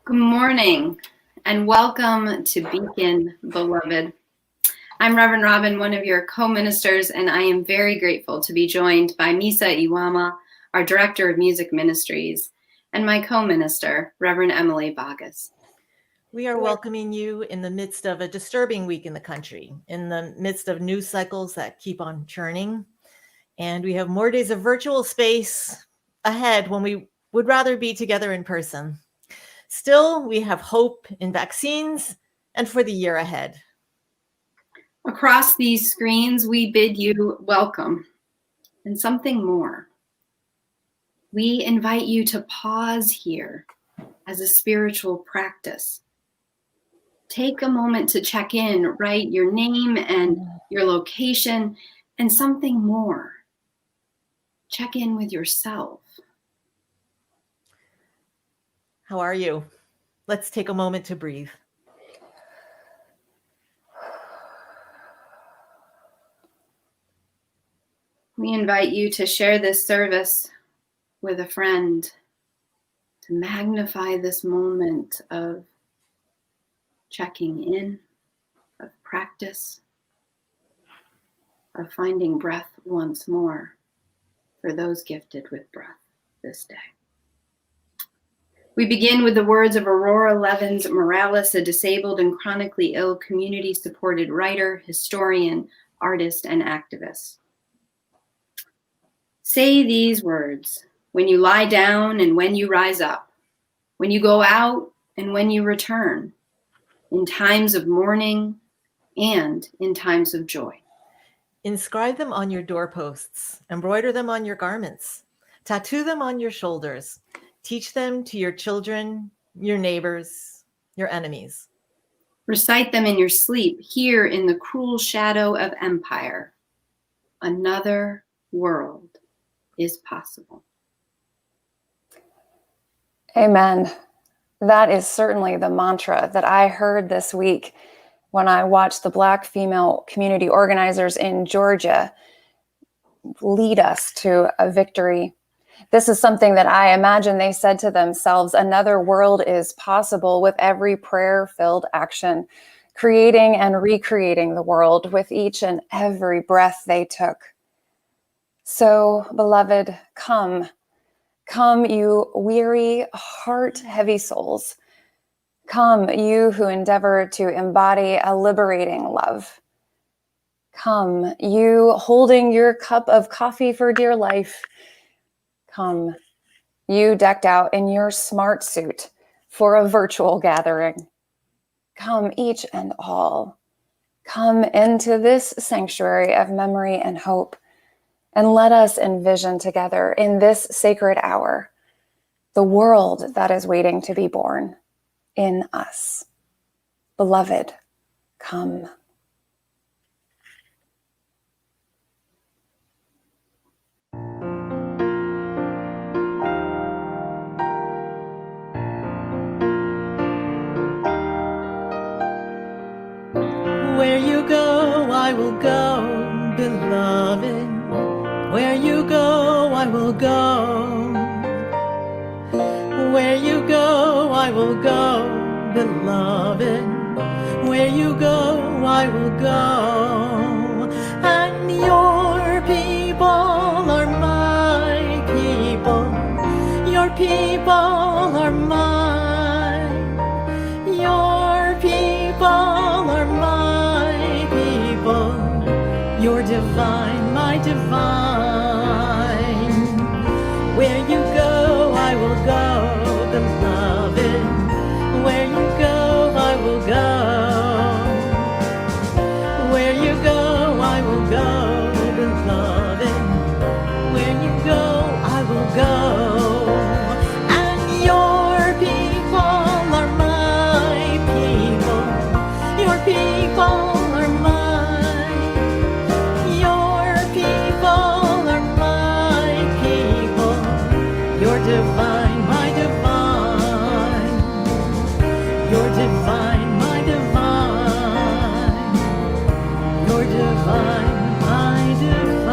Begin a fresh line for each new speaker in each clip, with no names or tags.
Good morning and welcome to Beacon, beloved. I'm Reverend Robin, one of your co-ministers, and I am very grateful to be joined by Misa Iwama, our Director of Music Ministries, and my co-minister, Reverend Emilie Boggis.
We are welcoming you in the midst of a disturbing week in the country, in the midst of news cycles that keep on churning. And we have more days of virtual space ahead when we would rather be together in person. Still, we have hope in vaccines and for the year ahead.
Across these screens, we bid you welcome and something more. We invite you to pause here as a spiritual practice. Take a moment to check in, write your name and your location, and something more. Check in with yourself.
How are you? Let's take a moment to breathe.
We invite you to share this service with a friend, to magnify this moment of checking in, of practice, of finding breath once more for those gifted with breath this day. We begin with the words of Aurora Levins Morales, a disabled and chronically ill community-supported writer, historian, artist, and activist. Say these words when you lie down and when you rise up, when you go out and when you return, in times of mourning and in times of joy.
Inscribe them on your doorposts, embroider them on your garments, tattoo them on your shoulders, teach them to your children, your neighbors, your enemies.
Recite them in your sleep, here in the cruel shadow of empire. Another world is possible.
Amen. That is certainly the mantra that I heard this week when I watched the Black female community organizers in Georgia lead us to a victory. This is something that I imagine they said to themselves, another world is possible with every prayer-filled action, creating and recreating the world with each and every breath they took. So, beloved, come, you weary, heart-heavy souls. Come, you who endeavor to embody a liberating love. Come, you holding your cup of coffee for dear life. Come, you decked out in your smart suit for a virtual gathering. Come, each and all. Come into this sanctuary of memory and hope, and let us envision together in this sacred hour the world that is waiting to be born in us. Beloved, come.
Where you go, I will go, beloved. Where you go, I will go. Where you go, I will go, beloved. Where you go, I will go. And your people are my people. Your people are mine. Your people are my people. You're divine, my divine. Where you go, I will go, beloved. Where you go, I will go. Where you go, I will go, beloved. Where you go, I will go. And your people are my people. Your people are mine. Your people are my people. You're divine, my divine. You're divine, my divine. You're divine, my divine.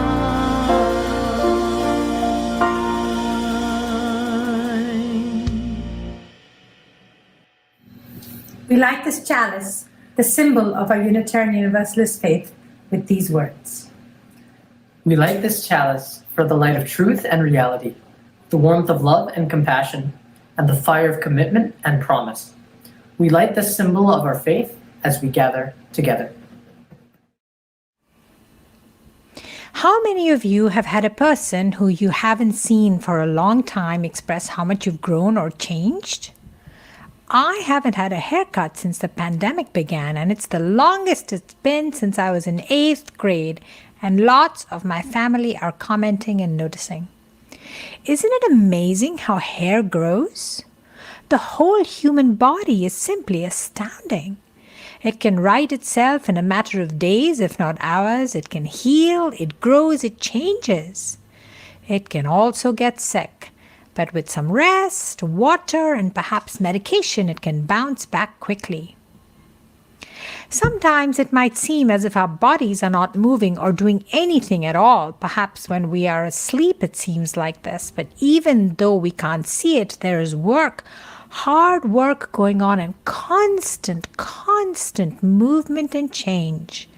We light this chalice, the symbol of our Unitarian Universalist faith, with these words.
We light this chalice for the light of truth and reality, the warmth of love and compassion, and the fire of commitment and promise. We light this symbol of our faith as we gather together.
How many of you have had a person who you haven't seen for a long time express how much you've grown or changed? I haven't had a haircut since the pandemic began, and it's the longest it's been since I was in 8th grade, and lots of my family are commenting and noticing. Isn't it amazing how hair grows? The whole human body is simply astounding. It can right itself in a matter of days, if not hours. It can heal, it grows, it changes. It can also get sick, but with some rest, water, and perhaps medication, it can bounce back quickly. Sometimes it might seem as if our bodies are not moving or doing anything at all. Perhaps when we are asleep it seems like this, but even though we can't see it, there is work, hard work going on, and constant movement and change.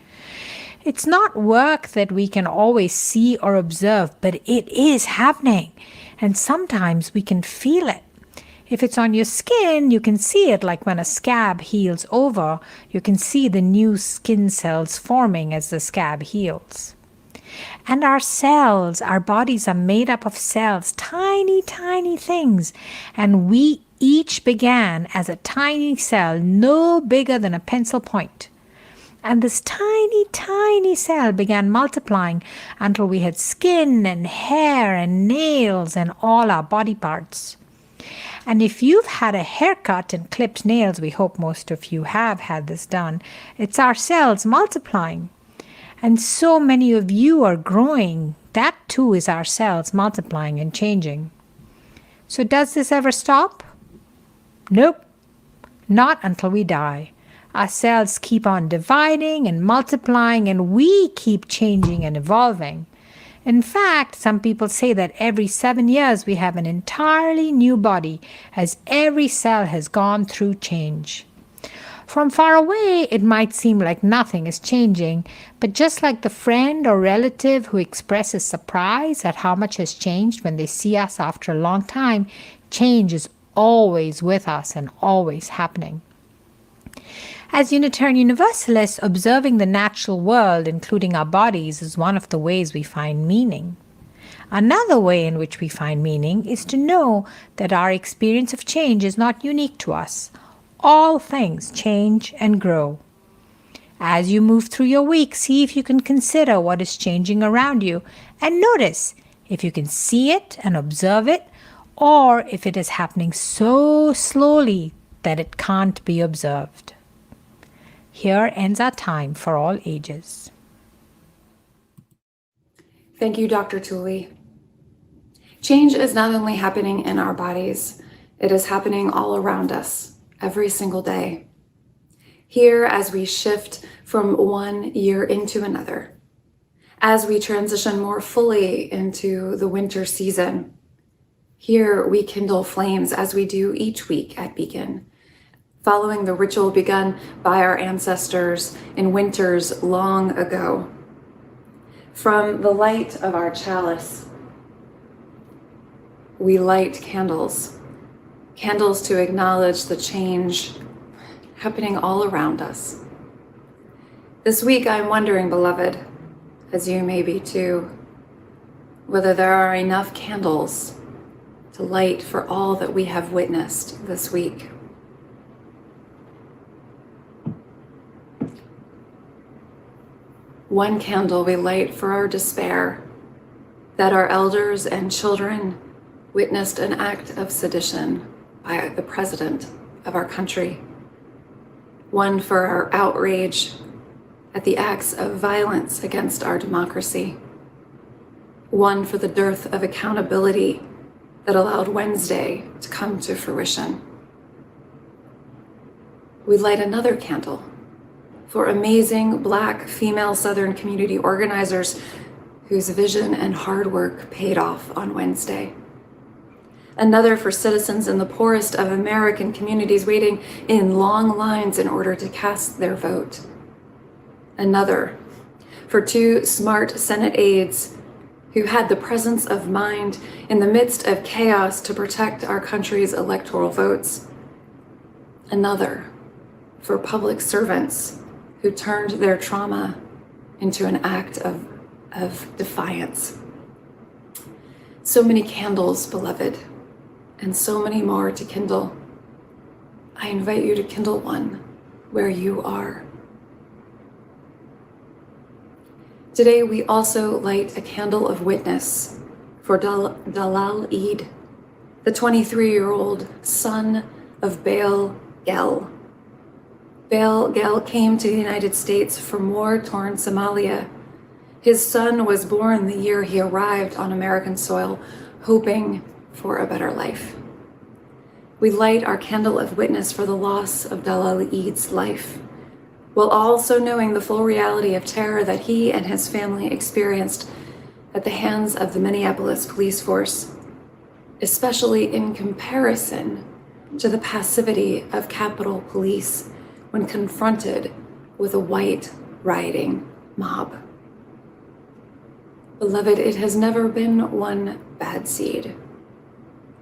It's not work that we can always see or observe, but it is happening, and sometimes we can feel it. If it's on your skin, you can see it, like when a scab heals over, you can see the new skin cells forming as the scab heals. And our cells, our bodies are made up of cells, tiny things, and we each began as a tiny cell no bigger than a pencil point. And this tiny cell began multiplying until we had skin and hair and nails and all our body parts. And if you've had a haircut and clipped nails, we hope most of you have had this done, it's our cells multiplying. And so many of you are growing. That too is our cells multiplying and changing. So does this ever stop? Nope, not until we die. Our cells keep on dividing and multiplying, and we keep changing and evolving. In fact, some people say that every 7 years we have an entirely new body, as every cell has gone through change. From far away, it might seem like nothing is changing, but just like the friend or relative who expresses surprise at how much has changed when they see us after a long time, change is always with us and always happening. As Unitarian Universalists, observing the natural world, including our bodies, is one of the ways we find meaning. Another way in which we find meaning is to know that our experience of change is not unique to us. All things change and grow. As you move through your week, see if you can consider what is changing around you, and notice if you can see it and observe it, or if it is happening so slowly that it can't be observed. Here ends our time for all ages.
Thank you, Dr. Tuli. Change is not only happening in our bodies, it is happening all around us, every single day. Here, as we shift from one year into another, as we transition more fully into the winter season, here we kindle flames as we do each week at Beacon, following the ritual begun by our ancestors in winters long ago. From the light of our chalice, we light candles to acknowledge the change happening all around us. This week, I'm wondering, beloved, as you may be too, whether there are enough candles to light for all that we have witnessed this week. One candle we light for our despair that our elders and children witnessed an act of sedition by the president of our country. One for our outrage at the acts of violence against our democracy. One for the dearth of accountability that allowed Wednesday to come to fruition. We light another candle for amazing Black female Southern community organizers whose vision and hard work paid off on Wednesday. Another for citizens in the poorest of American communities waiting in long lines in order to cast their vote. Another for 2 smart Senate aides who had the presence of mind in the midst of chaos to protect our country's electoral votes. Another for public servants who turned their trauma into an act of defiance. So many candles, beloved, and so many more to kindle. I invite you to kindle one where you are. Today, we also light a candle of witness for Dalal Eid, the 23-year-old son of Baal Gel. Baal Gel came to the United States from war-torn Somalia. His son was born the year he arrived on American soil, hoping for a better life. We light our candle of witness for the loss of Dalal Eid's life, while also knowing the full reality of terror that he and his family experienced at the hands of the Minneapolis police force, especially in comparison to the passivity of Capitol Police when confronted with a white rioting mob. Beloved, it has never been one bad seed.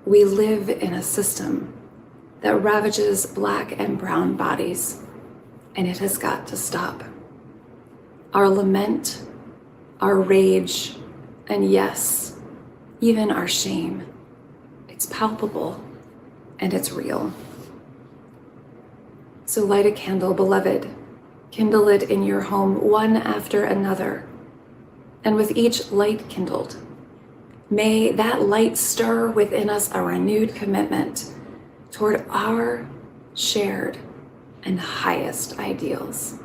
We live in a system that ravages Black and brown bodies, and it has got to stop. Our lament, our rage, and yes, even our shame, it's palpable and it's real. So light a candle, beloved. Kindle it in your home, one after another. And with each light kindled, may that light stir within us a renewed commitment toward our shared and highest ideals.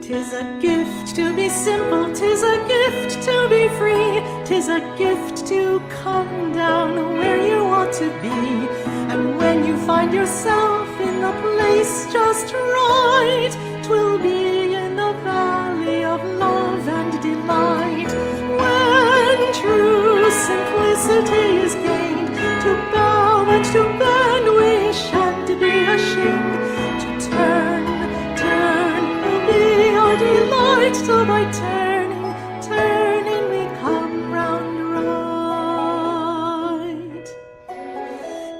Tis a gift to be simple, tis a gift to be free, tis a gift to come down where you ought to be. And when you find yourself in the place just right, 'twill be in the valley of love and delight. When true simplicity is gained, to bow and to bend we shan't be ashamed. To turn will be our delight, so by turning we come round right.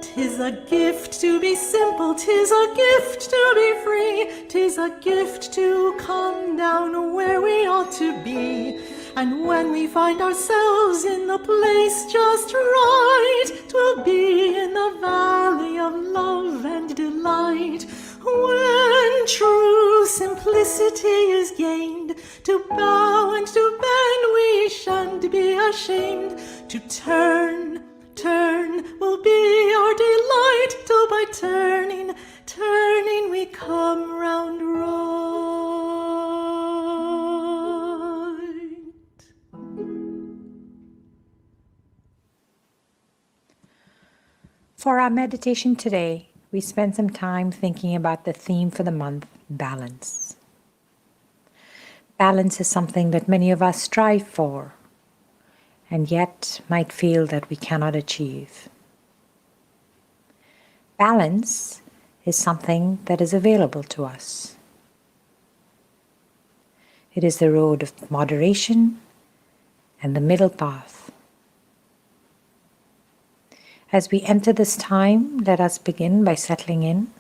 'Tis a gift to be simple, 'tis a gift to be free, 'tis a gift to come down where we ought to be. And when we find ourselves in the place just right, 'twill be in the valley of love and delight. When true simplicity is gained, to bow and to bend we shan't be ashamed. To turn will be our delight, till by turning we come round right.
For our meditation today, we spent some time thinking about the theme for the month, balance. Balance is something that many of us strive for, and yet might feel that we cannot achieve. Balance is something that is available to us. It is the road of moderation and the middle path. As we enter this time, let us begin by settling in.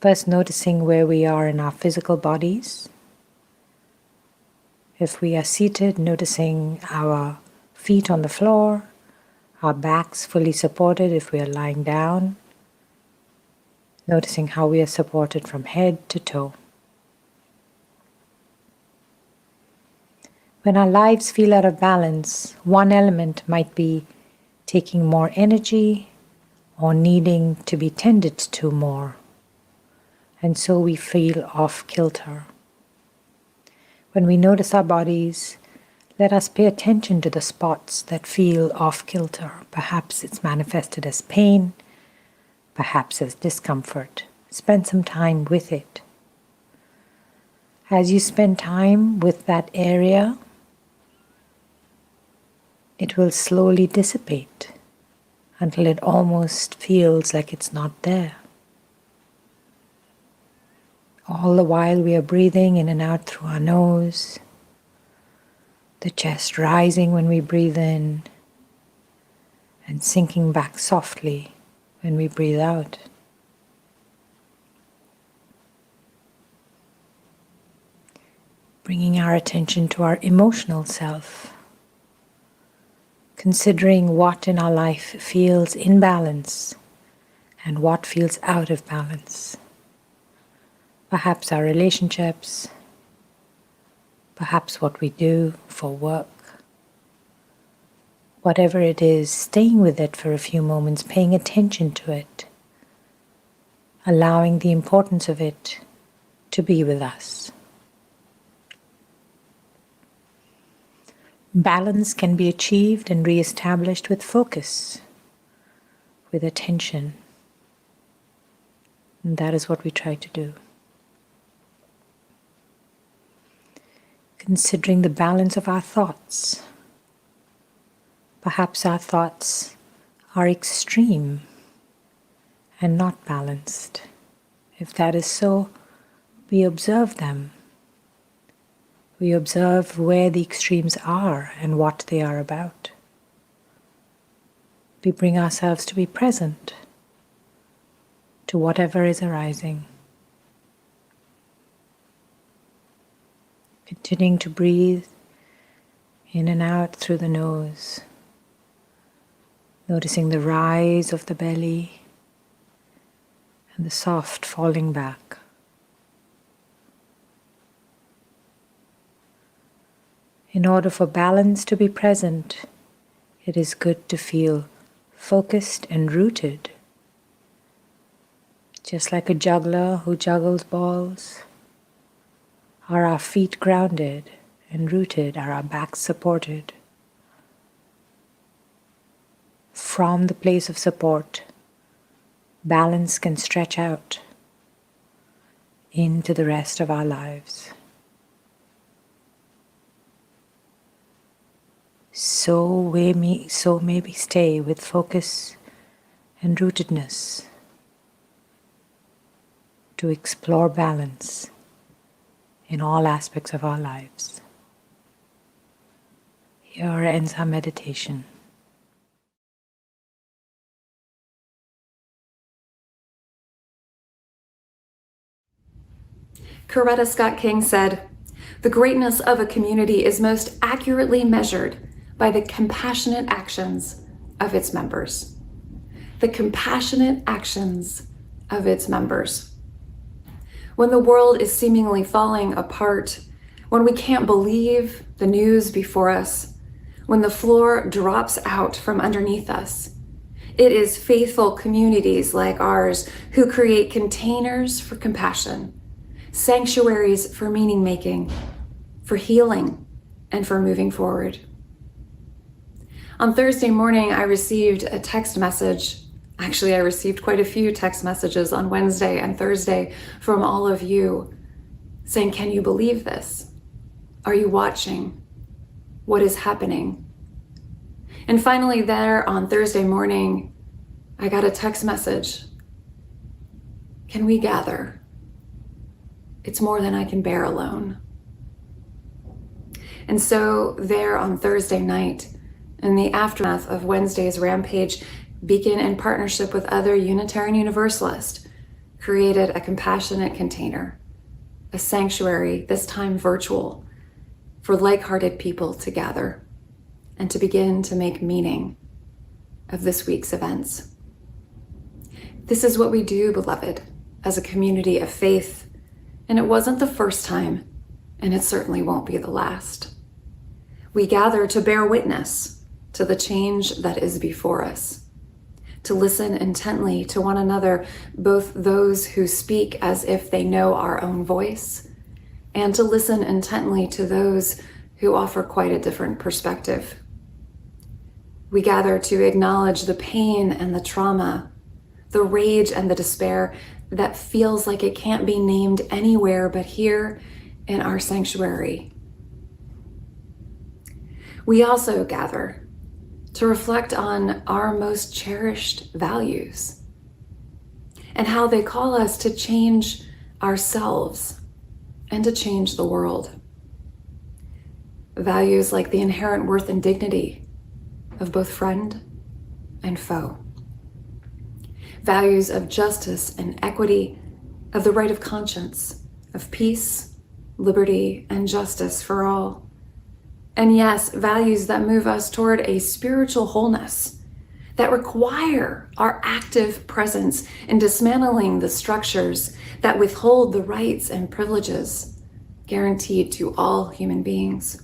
First, noticing where we are in our physical bodies. If we are seated, noticing our feet on the floor, our backs fully supported if we are lying down, noticing how we are supported from head to toe. When our lives feel out of balance, one element might be taking more energy or needing to be tended to more, and so we feel off kilter. When we notice our bodies, let us pay attention to the spots that feel off kilter. Perhaps it's manifested as pain, perhaps as discomfort. Spend some time with it. As you spend time with that area, it will slowly dissipate until it almost feels like it's not there. All the while we are breathing in and out through our nose, the chest rising when we breathe in and sinking back softly when we breathe out. Bringing our attention to our emotional self, considering what in our life feels in balance and what feels out of balance. Perhaps our relationships, perhaps what we do for work. Whatever it is, staying with it for a few moments, paying attention to it, allowing the importance of it to be with us. Balance can be achieved and re-established with focus, with attention. And that is what we try to do. Considering the balance of our thoughts. Perhaps our thoughts are extreme and not balanced. If that is so, we observe them. We observe where the extremes are and what they are about. We bring ourselves to be present to whatever is arising. Continuing to breathe in and out through the nose, noticing the rise of the belly and the soft falling back. In order for balance to be present, it is good to feel focused and rooted. Just like a juggler who juggles balls, are our feet grounded and rooted? Are our backs supported? From the place of support, balance can stretch out into the rest of our lives. So maybe stay with focus and rootedness to explore balance in all aspects of our lives. Here ends our meditation.
Coretta Scott King said, "The greatness of a community is most accurately measured by the compassionate actions of its members." The compassionate actions of its members. When the world is seemingly falling apart, when we can't believe the news before us, when the floor drops out from underneath us, it is faithful communities like ours who create containers for compassion, sanctuaries for meaning making, for healing, and for moving forward. On Thursday morning, I received a text message. Actually, I received quite a few text messages on Wednesday and Thursday from all of you saying, "Can you believe this? Are you watching? What is happening?" And finally there on Thursday morning, I got a text message. "Can we gather? It's more than I can bear alone." And so there on Thursday night, In the aftermath of Wednesday's rampage, Beacon, in partnership with other Unitarian Universalists, created a compassionate container, a sanctuary, this time virtual, for like-hearted people to gather and to begin to make meaning of this week's events. This is what we do, beloved, as a community of faith, and it wasn't the first time, and it certainly won't be the last. We gather to bear witness to the change that is before us, to listen intently to one another, both those who speak as if they know our own voice, and to listen intently to those who offer quite a different perspective. We gather to acknowledge the pain and the trauma, the rage and the despair that feels like it can't be named anywhere but here in our sanctuary. We also gather to reflect on our most cherished values and how they call us to change ourselves and to change the world. Values like the inherent worth and dignity of both friend and foe. Values of justice and equity, of the right of conscience, of peace, liberty, and justice for all. And yes, values that move us toward a spiritual wholeness, that require our active presence in dismantling the structures that withhold the rights and privileges guaranteed to all human beings.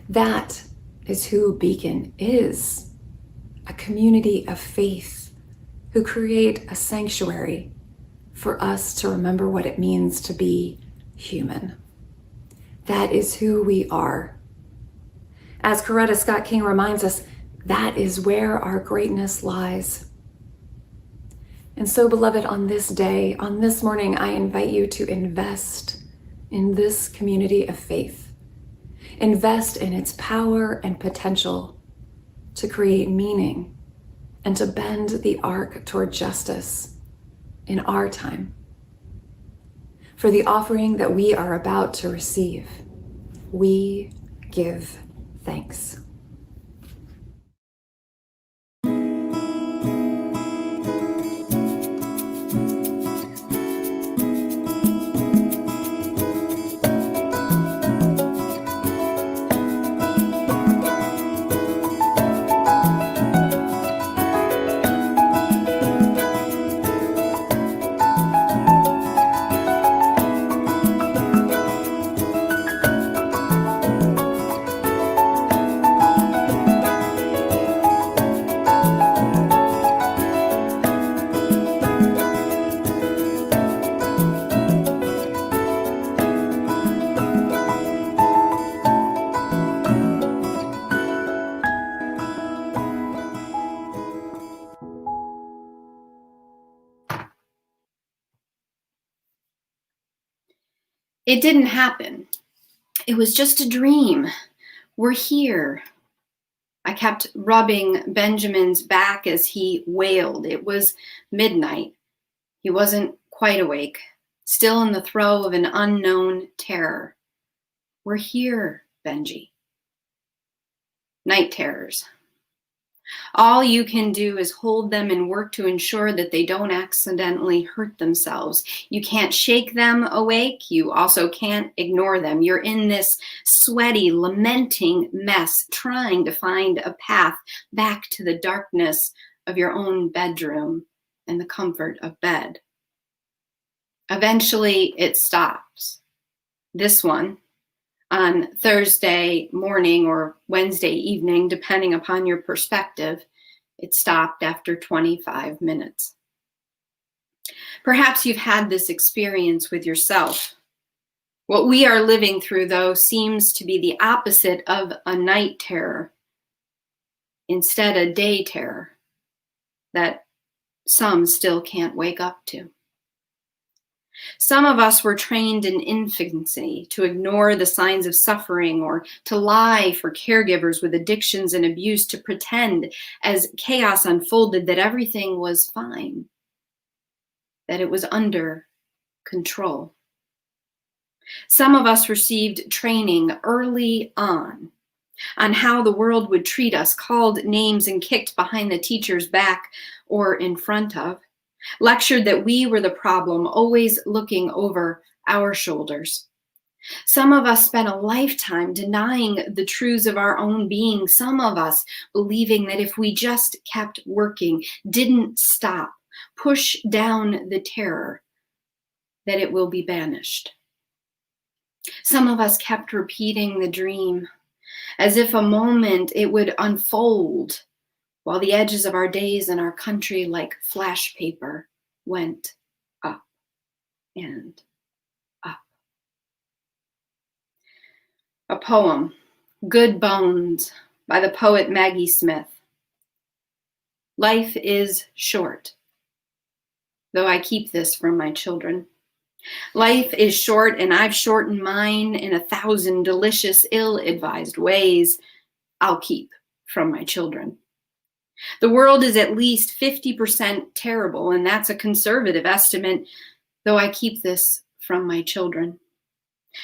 That is who Beacon is, a community of faith who create a sanctuary for us to remember what it means to be human. That is who we are. As Coretta Scott King reminds us, that is where our greatness lies. And so, beloved, on this day, on this morning, I invite you to invest in this community of faith. Invest in its power and potential to create meaning and to bend the arc toward justice in our time. For the offering that we are about to receive, we give thanks.
It didn't happen. It was just a dream. We're here. I kept rubbing Benjamin's back as he wailed. It was midnight. He wasn't quite awake, still in the throe of an unknown terror. We're here, Benji. Night terrors. All you can do is hold them and work to ensure that they don't accidentally hurt themselves. You can't shake them awake. You also can't ignore them. You're in this sweaty, lamenting mess, trying to find a path back to the darkness of your own bedroom and the comfort of bed. Eventually, it stops. This one, on Thursday morning or Wednesday evening, depending upon your perspective, it stopped after 25 minutes. Perhaps you've had this experience with yourself. What we are living through, though, seems to be the opposite of a night terror. Instead, a day terror that some still can't wake up to. Some of us were trained in infancy to ignore the signs of suffering or to lie for caregivers with addictions and abuse, to pretend as chaos unfolded that everything was fine, that it was under control. Some of us received training early on on how the world would treat us, called names and kicked behind the teacher's back or in front of, lectured that we were the problem, always looking over our shoulders. Some of us spent a lifetime denying the truths of our own being, some of us believing that if we just kept working, didn't stop, push down the terror, that it will be banished. Some of us kept repeating the dream, as if a moment it would unfold, while the edges of our days and our country, like flash paper, went up and up. A poem, Good Bones, by the poet Maggie Smith. Life is short, though I keep this from my children. Life is short, and I've shortened mine in 1,000 delicious, ill-advised ways I'll keep from my children. The world is at least 50% terrible, and that's a conservative estimate, though I keep this from my children.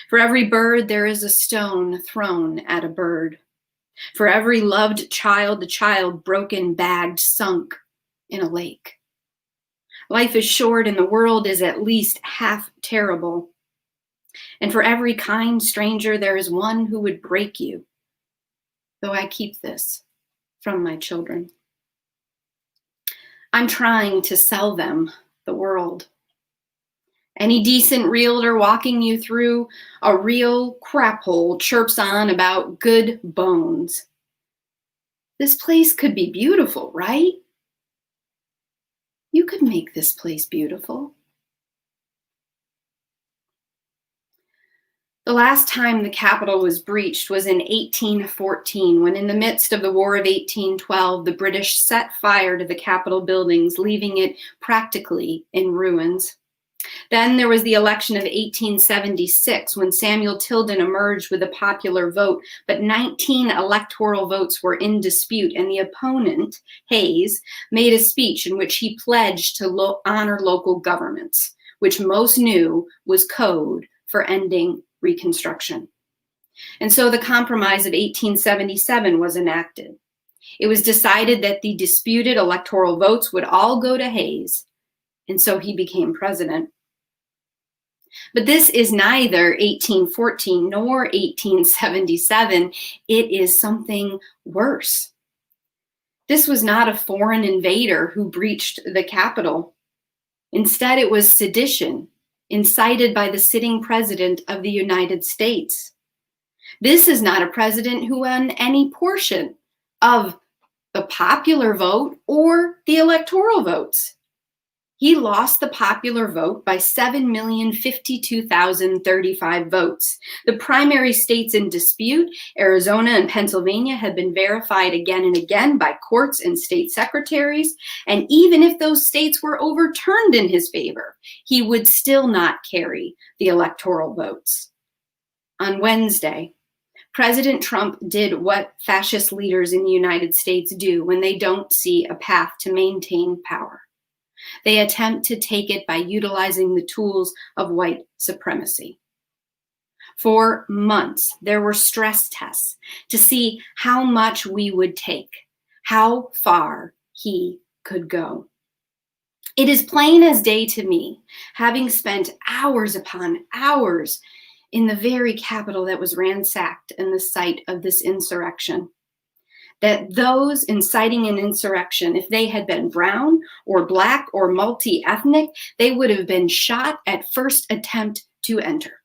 For every bird, there is a stone thrown at a bird. For every loved child, the child broken, bagged, sunk in a lake. Life is short, and the world is at least half terrible. And for every kind stranger, there is one who would break you, though I keep this from my children. I'm trying to sell them the world. Any decent realtor walking you through a real crap hole chirps on about good bones. This place could be beautiful, right? You could make this place beautiful. The last time the Capitol was breached was in 1814, when in the midst of the War of 1812, the British set fire to the Capitol buildings, leaving it practically in ruins. Then there was the election of 1876, when Samuel Tilden emerged with a popular vote, but 19 electoral votes were in dispute, and the opponent, Hayes, made a speech in which he pledged to honor local governments, which most knew was code for ending Reconstruction. And so the Compromise of 1877 was enacted. It was decided that the disputed electoral votes would all go to Hayes, and so he became president. But this is neither 1814 nor 1877. It is something worse. This was not a foreign invader who breached the Capitol. Instead, it was sedition, incited by the sitting president of the United States. This is not a president who won any portion of the popular vote or the electoral votes. He lost the popular vote by 7,052,035 votes. The primary states in dispute, Arizona and Pennsylvania, had been verified again and again by courts and state secretaries. And even if those states were overturned in his favor, he would still not carry the electoral votes. On Wednesday, President Trump did what fascist leaders in the United States do when they don't see a path to maintain power. They attempt to take it by utilizing the tools of white supremacy. For months, there were stress tests to see how much we would take, how far he could go. It is plain as day to me, having spent hours upon hours in the very Capitol that was ransacked and the site of this insurrection, that those inciting an insurrection, if they had been brown or black or multi-ethnic, they would have been shot at first attempt to enter.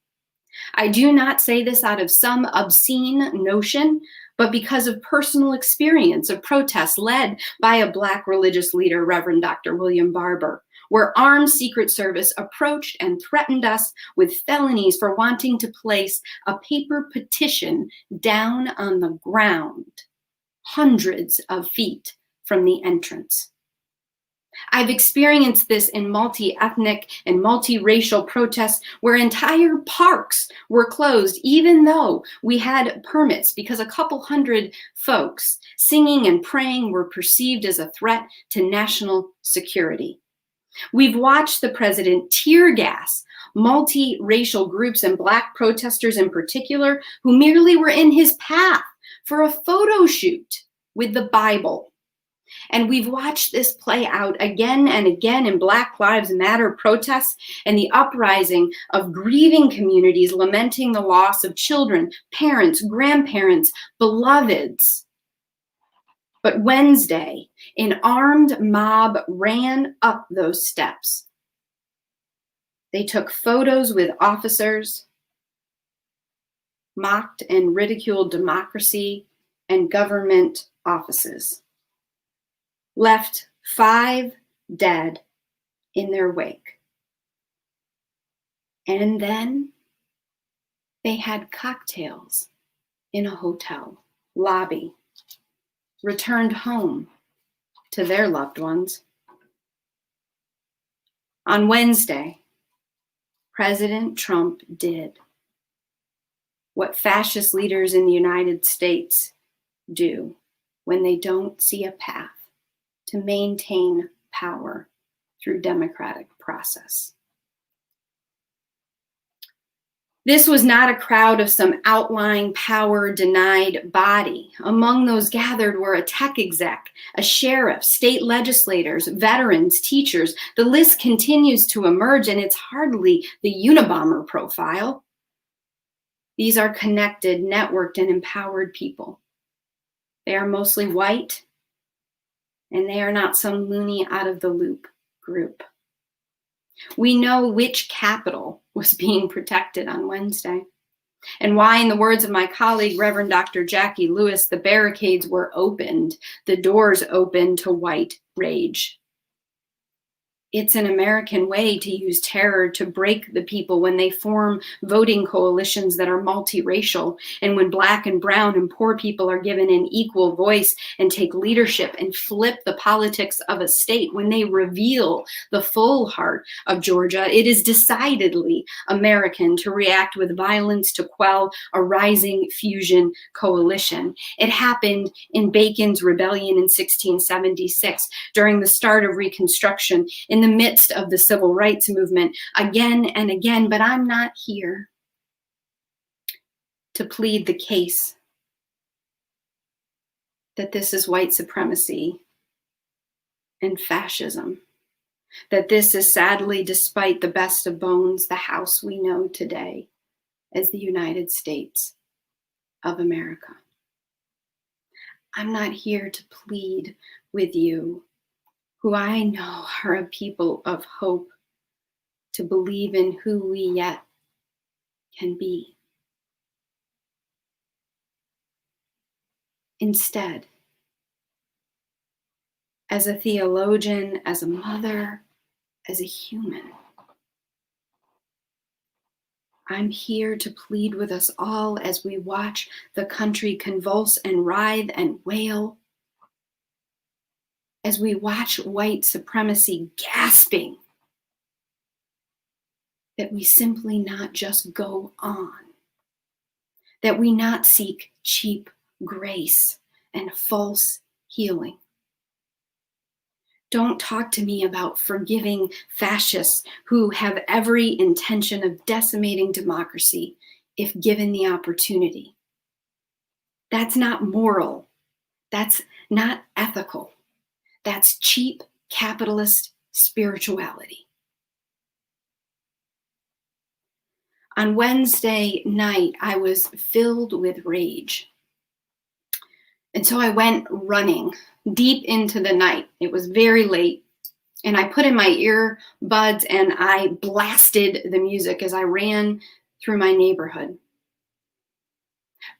I do not say this out of some obscene notion, but because of personal experience of protests led by a Black religious leader, Reverend Dr. William Barber, where armed Secret Service approached and threatened us with felonies for wanting to place a paper petition down on the ground, hundreds of feet from the entrance. I've experienced this in multi-ethnic and multiracial protests where entire parks were closed, even though we had permits, because a couple hundred folks singing and praying were perceived as a threat to national security. We've watched the president tear gas multiracial groups and Black protesters in particular who merely were in his path for a photo shoot with the Bible. And we've watched this play out again and again in Black Lives Matter protests and the uprising of grieving communities lamenting the loss of children, parents, grandparents, beloveds. But Wednesday, an armed mob ran up those steps. They took photos with officers, mocked and ridiculed democracy and government offices, left 5 dead in their wake. And then they had cocktails in a hotel lobby, returned home to their loved ones. On Wednesday, President Trump did what fascist leaders in the United States do when they don't see a path to maintain power through democratic process. This was not a crowd of some outlying power-denied body. Among those gathered were a tech exec, a sheriff, state legislators, veterans, teachers. The list continues to emerge, and it's hardly the Unabomber profile. These are connected, networked, and empowered people. They are mostly white, and they are not some loony out-of-the-loop group. We know which capital was being protected on Wednesday, and why, in the words of my colleague, Reverend Dr. Jackie Lewis, the barricades were opened, the doors opened to white rage. It's an American way to use terror to break the people when they form voting coalitions that are multiracial, and when Black and brown and poor people are given an equal voice and take leadership and flip the politics of a state. When they reveal the full heart of Georgia, it is decidedly American to react with violence to quell a rising fusion coalition. It happened in Bacon's rebellion in 1676, during the start of Reconstruction, in the midst of the civil rights movement, again and again. But I'm not here to plead the case that this is white supremacy and fascism, that this is sadly, despite the best of bones, the house we know today as the United States of America. I'm not here to plead with you, who I know are a people of hope, to believe in who we yet can be. Instead, as a theologian, as a mother, as a human, I'm here to plead with us all as we watch the country convulse and writhe and wail, as we watch white supremacy gasping, that we simply not just go on, that we not seek cheap grace and false healing. Don't talk to me about forgiving fascists who have every intention of decimating democracy if given the opportunity. That's not moral. That's not ethical. That's cheap capitalist spirituality. On Wednesday night, I was filled with rage. And so I went running deep into the night. It was very late. And I put in my earbuds and I blasted the music as I ran through my neighborhood.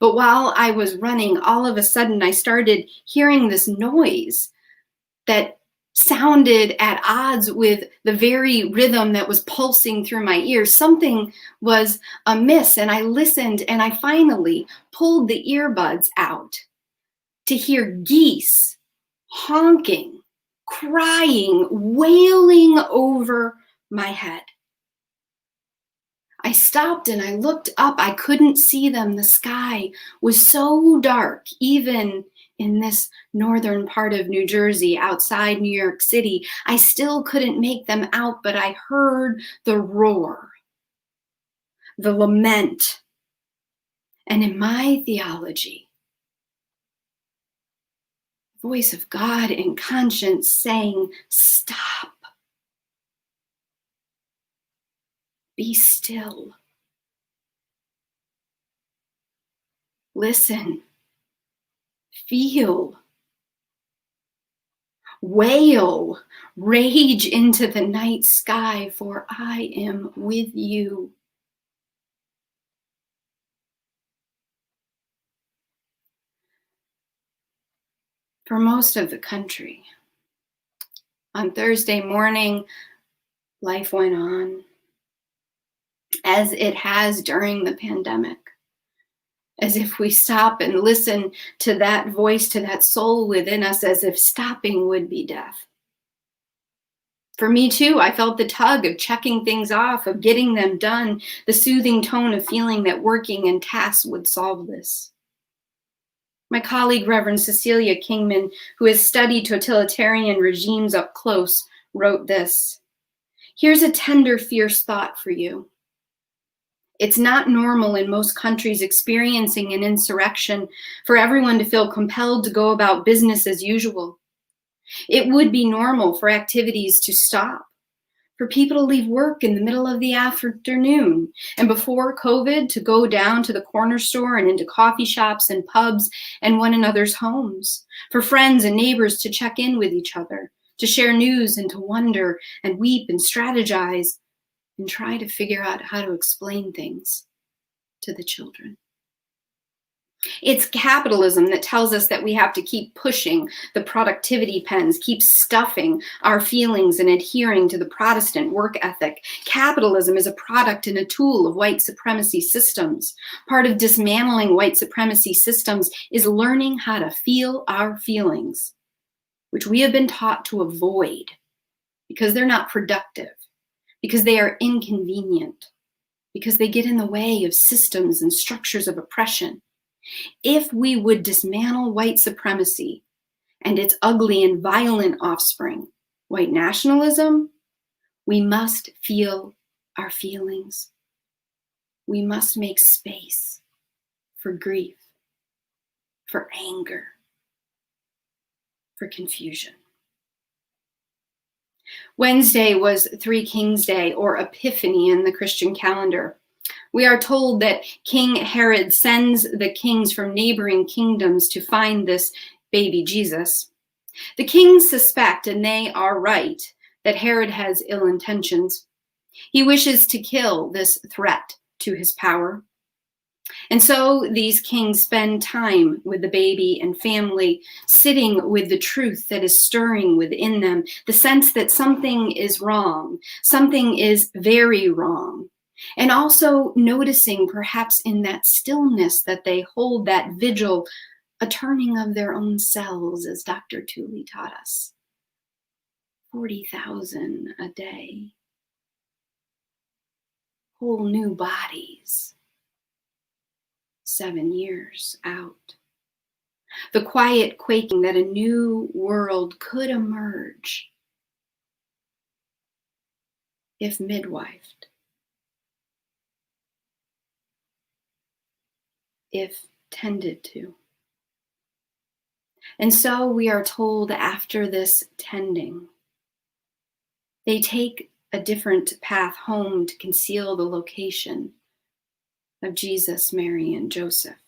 But while I was running, all of a sudden I started hearing this noise that sounded at odds with the very rhythm that was pulsing through my ears. Something was amiss, and I listened, and I finally pulled the earbuds out to hear geese honking, crying, wailing over my head. I stopped and I looked up. I couldn't see them. The sky was so dark, even in this northern part of New Jersey, outside New York City. I still couldn't make them out, but I heard the roar, the lament. And in my theology, voice of God and conscience saying, stop. Be still. Listen. Feel. Wail. Rage into the night sky, for I am with you. For most of the country, on Thursday morning, life went on as it has during the pandemic. As if we stop and listen to that voice, to that soul within us, as if stopping would be death. For me too, I felt the tug of checking things off, of getting them done, the soothing tone of feeling that working and tasks would solve this. My colleague, Reverend Cecilia Kingman, who has studied totalitarian regimes up close, wrote this. Here's a tender, fierce thought for you. It's not normal in most countries experiencing an insurrection for everyone to feel compelled to go about business as usual. It would be normal for activities to stop, for people to leave work in the middle of the afternoon, and before COVID to go down to the corner store and into coffee shops and pubs and one another's homes, for friends and neighbors to check in with each other, to share news and to wonder and weep and strategize and try to figure out how to explain things to the children. It's capitalism that tells us that we have to keep pushing the productivity pens, keep stuffing our feelings and adhering to the Protestant work ethic. Capitalism is a product and a tool of white supremacy systems. Part of dismantling white supremacy systems is learning how to feel our feelings, which we have been taught to avoid because they're not productive, because they are inconvenient, because they get in the way of systems and structures of oppression. If we would dismantle white supremacy and its ugly and violent offspring, white nationalism, we must feel our feelings. We must make space for grief, for anger, for confusion. Wednesday was Three Kings Day, or Epiphany in the Christian calendar. We are told that King Herod sends the kings from neighboring kingdoms to find this baby Jesus. The kings suspect, and they are right, that Herod has ill intentions. He wishes to kill this threat to his power. And so these kings spend time with the baby and family, sitting with the truth that is stirring within them, the sense that something is wrong, something is very wrong. And also noticing, perhaps in that stillness that they hold, that vigil, a turning of their own cells, as Dr. Tuli taught us. 40,000 a day. Whole new bodies. 7 years out. The quiet quaking that a new world could emerge if midwifed. If tended to. And so we are told after this tending, they take a different path home to conceal the location of Jesus, Mary, and Joseph.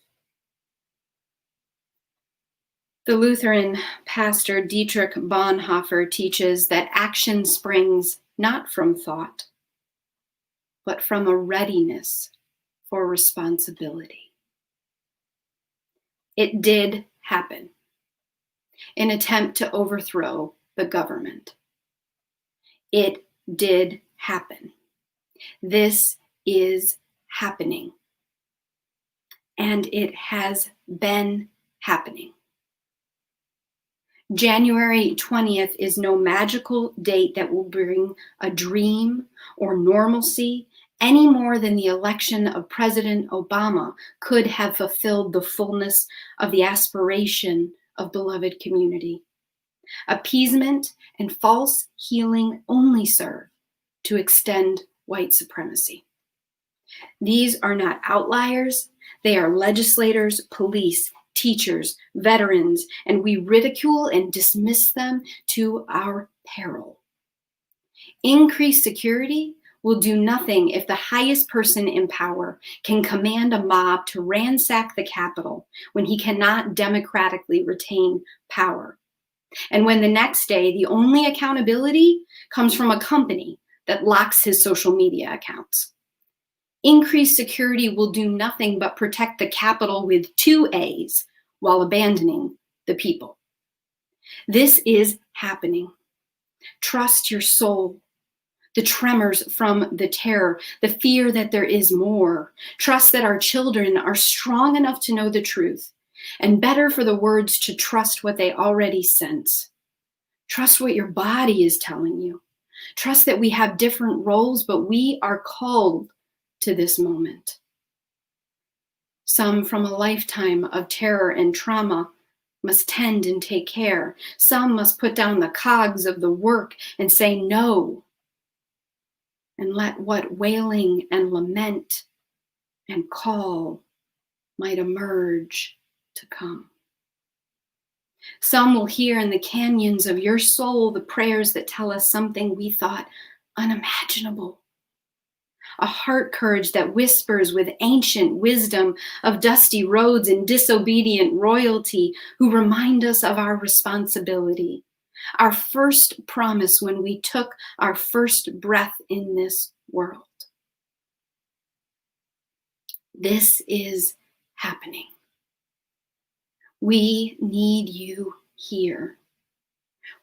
The Lutheran pastor Dietrich Bonhoeffer teaches that action springs not from thought, but from a readiness for responsibility. It did happen. An attempt to overthrow the government. It did happen. This is happening. And it has been happening. January 20th is no magical date that will bring a dream or normalcy any more than the election of President Obama could have fulfilled the fullness of the aspiration of beloved community. Appeasement and false healing only serve to extend white supremacy. These are not outliers. They are legislators, police, teachers, veterans, and we ridicule and dismiss them to our peril. Increased security will do nothing if the highest person in power can command a mob to ransack the Capitol when he cannot democratically retain power. And when the next day, the only accountability comes from a company that locks his social media accounts. Increased security will do nothing but protect the Capitol with 2 A's while abandoning the people. This is happening. Trust your soul. The tremors from the terror, the fear that there is more. Trust that our children are strong enough to know the truth, and better for the words to trust what they already sense. Trust what your body is telling you. Trust that we have different roles, but we are called to this moment. Some from a lifetime of terror and trauma must tend and take care. Some must put down the cogs of the work and say no, and let what wailing and lament and call might emerge to come. Some will hear in the canyons of your soul the prayers that tell us something we thought unimaginable. A heart courage that whispers with ancient wisdom of dusty roads and disobedient royalty who remind us of our responsibility. Our first promise when we took our first breath in this world. This is happening. We need you here.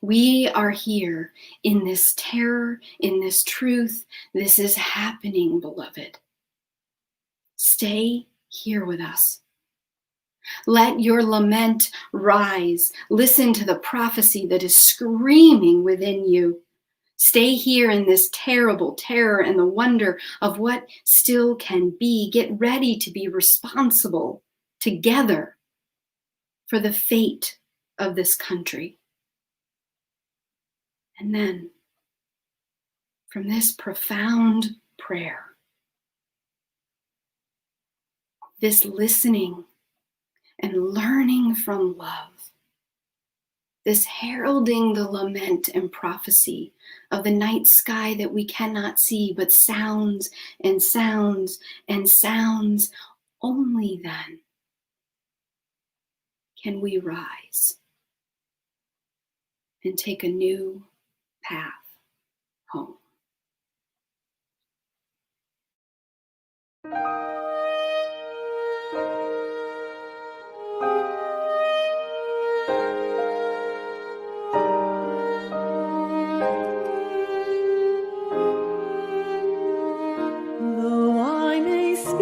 We are here in this terror, in this truth. This is happening, beloved. Stay here with us. Let your lament rise. Listen to the prophecy that is screaming within you. Stay here in this terrible terror and the wonder of what still can be. Get ready to be responsible together for the fate of this country. And then, from this profound prayer, this listening and learning from love, this heralding the lament and prophecy of the night sky that we cannot see, but sounds and sounds and sounds, only then can we rise and take a new path home.
Though I may speak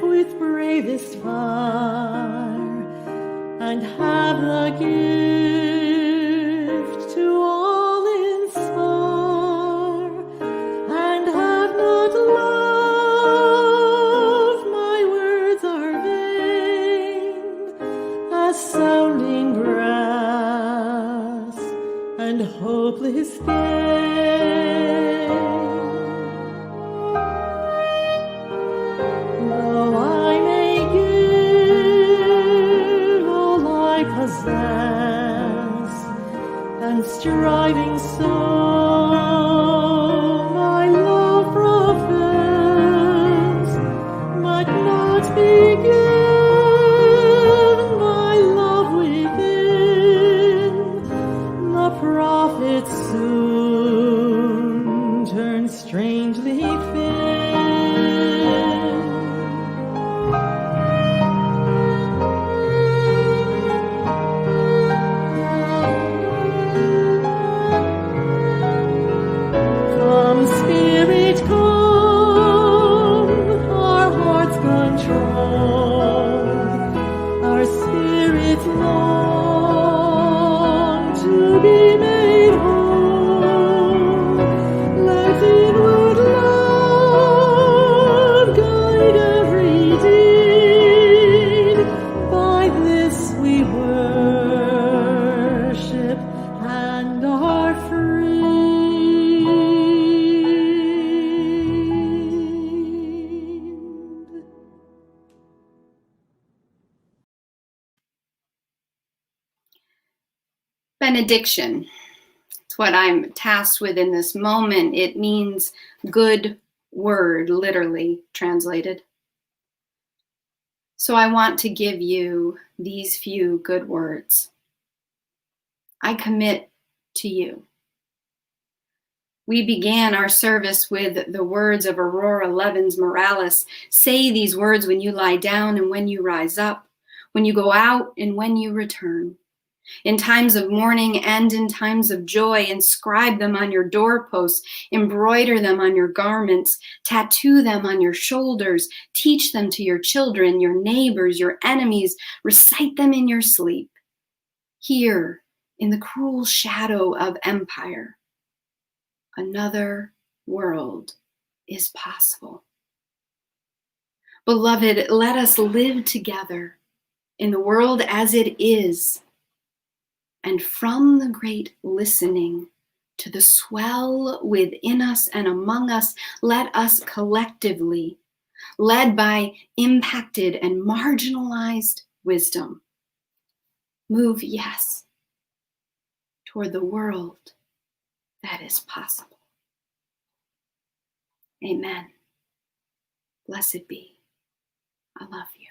with bravest fire and have the gift to all inspire, and have not love, my words are vain, as sounding brass and hopeless gain. Though I may give all I possess, and striving so my love profess, but not be given my love within, the prophet soon turns strangely thin. Come, Spirit, come, our hearts control.
Benediction. It's what I'm tasked with in this moment. It means good word, literally translated. So I want to give you these few good words. I commit to you. We began our service with the words of Aurora Levins Morales. Say these words when you lie down and when you rise up, when you go out and when you return. In times of mourning and in times of joy, inscribe them on your doorposts, embroider them on your garments, tattoo them on your shoulders, teach them to your children, your neighbors, your enemies, recite them in your sleep. Here, in the cruel shadow of empire, another world is possible. Beloved, let us live together in the world as it is, and from the great listening to the swell within us and among us, let us collectively, led by impacted and marginalized wisdom, move, yes, toward the world that is possible. Amen. Blessed be. I love you.